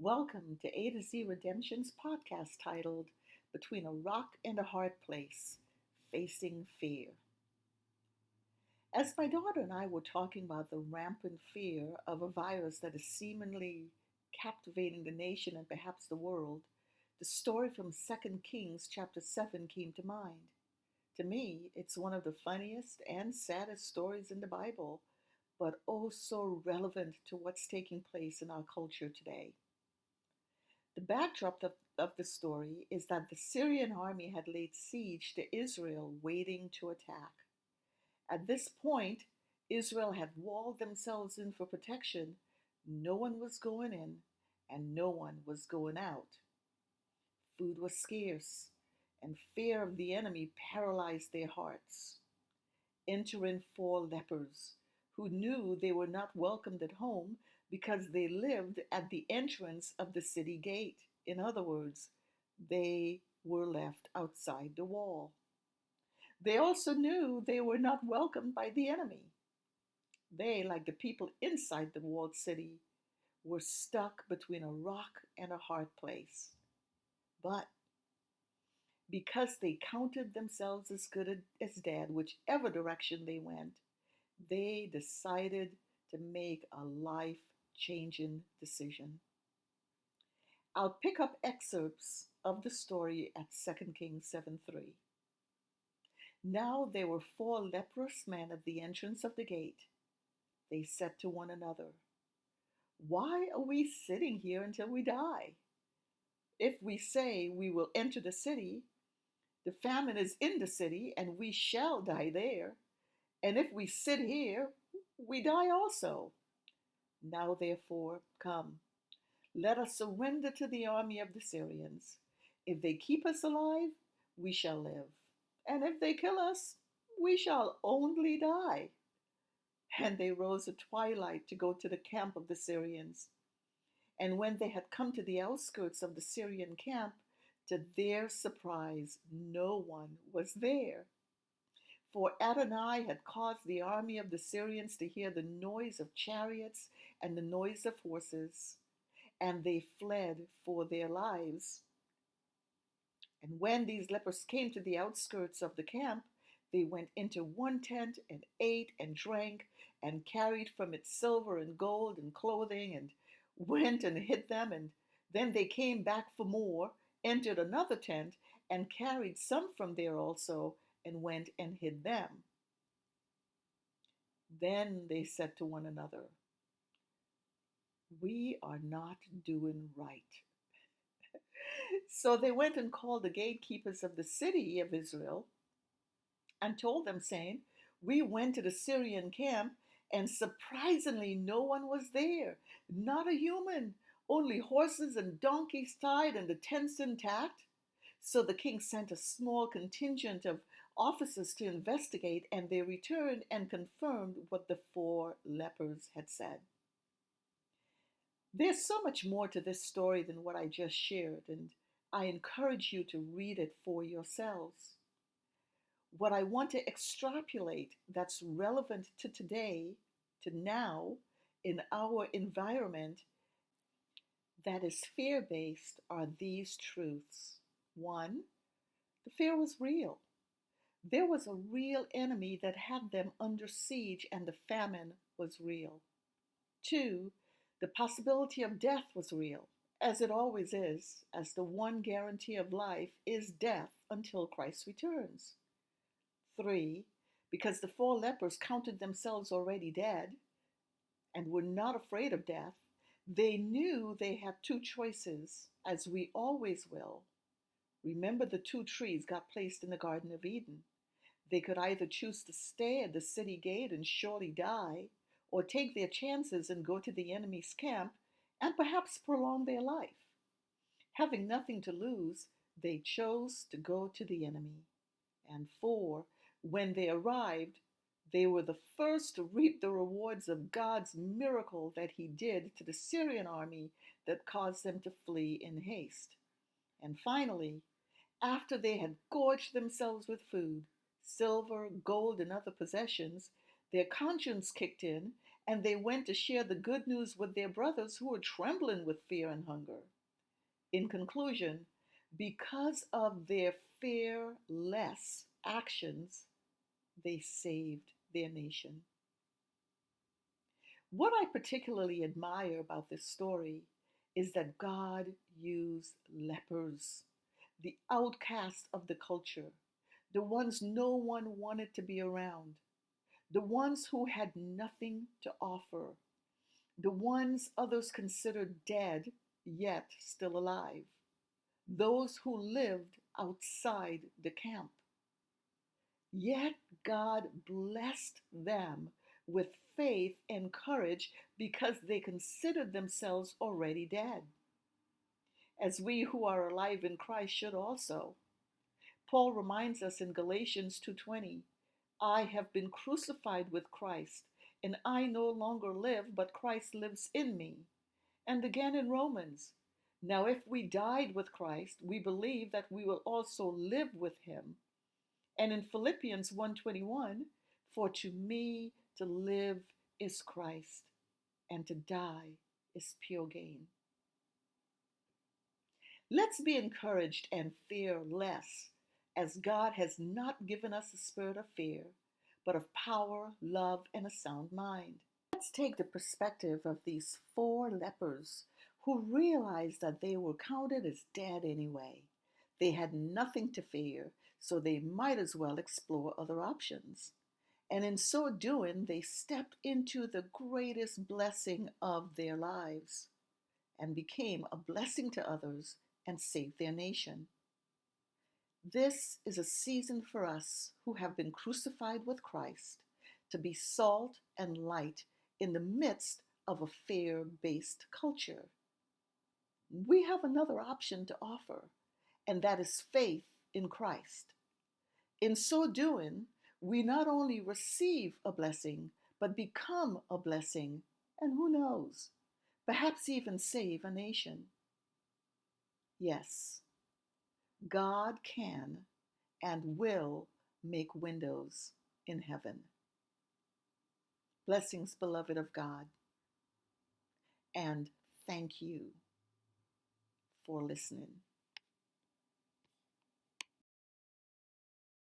Welcome to A to Z Redemption's podcast titled Between a Rock and a Hard Place Facing Fear. As my daughter and I were talking about the rampant fear of a virus that is seemingly captivating the nation and perhaps the world, the story from 2 Kings chapter 7 came to mind. To me, it's one of the funniest and saddest stories in the Bible, but oh so relevant to what's taking place in our culture today. The backdrop of the story is that the Syrian army had laid siege to Israel, waiting to attack. At this point, Israel had walled themselves in for protection. No one was going in, and no one was going out. Food was scarce, and fear of the enemy paralyzed their hearts. Enter in 4 lepers who knew they were not welcomed at home because they lived at the entrance of the city gate. In other words, they were left outside the wall. They also knew they were not welcomed by the enemy. They, like the people inside the walled city, were stuck between a rock and a hard place. But because they counted themselves as good as dead, whichever direction they went, they decided to make a life-changing decision. I'll pick up excerpts of the story at 2 Kings 7:3. Now there were 4 leprous men at the entrance of the gate. They said to one another, "Why are we sitting here until we die? If we say we will enter the city, the famine is in the city and we shall die there. And if we sit here, we die also. Now therefore, come, let us surrender to the army of the Syrians. If they keep us alive, we shall live. And if they kill us, we shall only die." And they rose at twilight to go to the camp of the Syrians. And when they had come to the outskirts of the Syrian camp, to their surprise, no one was there. For Adonai had caused the army of the Syrians to hear the noise of chariots and the noise of horses, and they fled for their lives. And when these lepers came to the outskirts of the camp, they went into one tent and ate and drank and carried from it silver and gold and clothing and went and hid them. And then they came back for more, entered another tent and carried some from there also and went and hid them. Then they said to one another, "We are not doing right." So they went and called the gatekeepers of the city of Israel and told them, saying, "We went to the Syrian camp, and surprisingly no one was there, not a human, only horses and donkeys tied and the tents intact." So the king sent a small contingent of officers to investigate, and they returned and confirmed what the 4 lepers had said. There's so much more to this story than what I just shared, and I encourage you to read it for yourselves. What I want to extrapolate that's relevant to today, to now, in our environment, that is fear-based, are these truths. 1, the fear was real. There was a real enemy that had them under siege, and the famine was real. 2, the possibility of death was real, as it always is, as the one guarantee of life is death until Christ returns. 3, because the 4 lepers counted themselves already dead and were not afraid of death, they knew they had 2 choices, as we always will. Remember, the 2 trees got placed in the Garden of Eden. They could either choose to stay at the city gate and surely die, or take their chances and go to the enemy's camp and perhaps prolong their life. Having nothing to lose, they chose to go to the enemy. And 4, when they arrived, they were the first to reap the rewards of God's miracle that he did to the Syrian army that caused them to flee in haste. And finally, after they had gorged themselves with food, silver, gold, and other possessions, their conscience kicked in, and they went to share the good news with their brothers who were trembling with fear and hunger. In conclusion, because of their fearless actions, they saved their nation. What I particularly admire about this story is that God used lepers, the outcasts of the culture, the ones no one wanted to be around, the ones who had nothing to offer, the ones others considered dead yet still alive, those who lived outside the camp. Yet God blessed them with faith and courage because they considered themselves already dead, as we who are alive in Christ should also. Paul reminds us in Galatians 2:20, I have been crucified with Christ, and I no longer live, but Christ lives in me. And again in Romans, now if we died with Christ, we believe that we will also live with him. And in Philippians 1:21, for to me to live is Christ, and to die is pure gain. Let's be encouraged and fear less, as God has not given us a spirit of fear, but of power, love, and a sound mind. Let's take the perspective of these 4 lepers who realized that they were counted as dead anyway. They had nothing to fear, so they might as well explore other options. And in so doing, they stepped into the greatest blessing of their lives and became a blessing to others and saved their nation. This is a season for us who have been crucified with Christ to be salt and light in the midst of a fear-based culture. We have another option to offer, and that is faith in Christ. In so doing, we not only receive a blessing, but become a blessing, and who knows, perhaps even save a nation. Yes, God can and will make windows in heaven. Blessings, beloved of God, and thank you for listening.